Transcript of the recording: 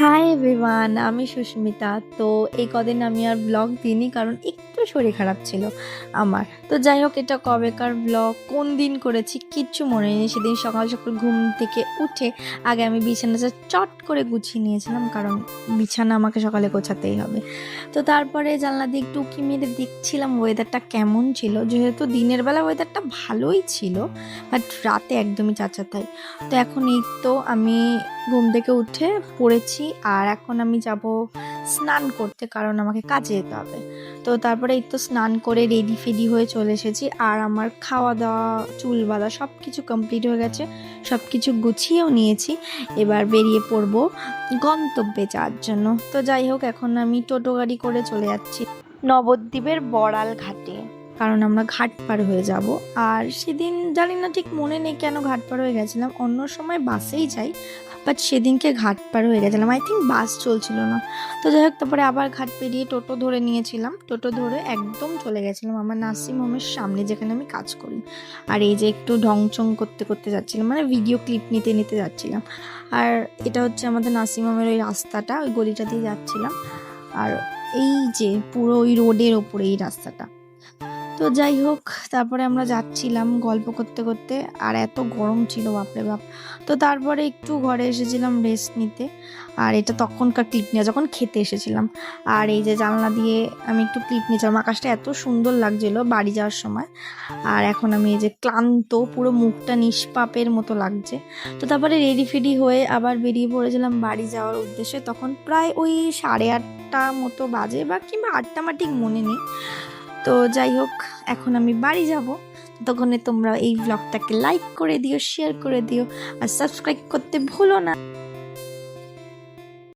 Hi everyone, আমি সুস্মিতা। তো এই কদিন আমি আর ব্লগ দিইনি কারণ একটু শরীর খারাপ ছিল আমার। তো যাই হোক, এটা কবেকার ব্লগ, কোন দিন করেছি কিচ্ছু মনে নেই। সেদিন সকাল সকাল ঘুম থেকে উঠে আগে আমি বিছানাটা চট করে গুছিয়ে নিয়েছিলাম, কারণ বিছানা আমাকে সকালে গোছাতেই হবে। তো তারপরে জানলা দিয়ে একটু উঁকি মেরে দেখছিলাম ওয়েদারটা কেমন ছিল। যেহেতু দিনের বেলা ওয়েদারটা ভালোই ছিল, বাট রাতে একদমই চাচাতাই। তো এখন এই তো আমি ঘুম থেকে উঠে পড়েছি, আর এখন আমি যাব স্নান করতে, কারণ আমাকে কাজে যেতে হবে। তো তারপরে এই তো স্নান করে রেডি ফেডি হয়ে চলে এসেছি, আর আমার খাওয়া দাওয়া চুল বাঁধা সব কিছু কমপ্লিট হয়ে গেছে, সব কিছু গুছিয়েও নিয়েছি। এবার বেরিয়ে পড়বো গন্তব্যে যাওয়ার জন্য। তো যাই হোক, এখন আমি টোটো গাড়ি করে চলে যাচ্ছি নবদ্বীপের বড়াল ঘাটে, কারণ আমরা ঘাট পার হয়ে যাব। আর সেদিন জানি না, ঠিক মনে নেই কেন ঘাট পার হয়ে গেছিলাম, অন্য সময় বাসেই যাই, বাট সেদিনকে ঘাট পার হয়ে গেছিলাম। আই থিঙ্ক বাস চলছিল না। তো যাই হোক, তারপরে আবার ঘাট পেরিয়ে টোটো ধরে নিয়েছিলাম, টোটো ধরে একদম চলে গেছিলাম আমার নার্সিং হোমের সামনে, যেখানে আমি কাজ করি। আর এই যে একটু ঢংচং করতে করতে যাচ্ছিলাম, মানে ভিডিও ক্লিপ নিতে নিতে যাচ্ছিলাম। আর এটা হচ্ছে আমাদের নার্সিং হোমের ওই রাস্তাটা, ওই গলিটা দিয়ে যাচ্ছিলাম। আর এই যে পুরো ওই রোডের ওপরে এই রাস্তাটা। তো যাই হোক, তারপরে আমরা যাচ্ছিলাম গল্প করতে করতে, আর এত গরম ছিল বাপরে বাপ। তো তারপরে একটু ঘরে এসেছিলাম রেস্ট নিতে। আর এটা তখনকার ক্লিপ নিয়ে যখন খেতে এসেছিলাম। আর এই যে জানলা দিয়ে আমি একটু ক্লিপ নিয়েছিলাম, আকাশটা এত সুন্দর লাগছিল বাড়ি যাওয়ার সময়। আর এখন আমি এই যে ক্লান্ত, পুরো মুখটা নিষ্পাপের মতো লাগছে। তো তারপরে রেডি ফেডি হয়ে আবার বেরিয়ে পড়েছিলাম বাড়ি যাওয়ার উদ্দেশ্যে। তখন প্রায় ওই 8:30 মতো বাজে, বা কিংবা 8টা, আমার ঠিক মনে নেই। তো যাই হোক, এখন আমি বাড়ি যাব। ততক্ষণে তোমরা এই ব্লগটাকে লাইক করে দিও, শেয়ার করে দিও, আর সাবস্ক্রাইব করতে ভুলো না।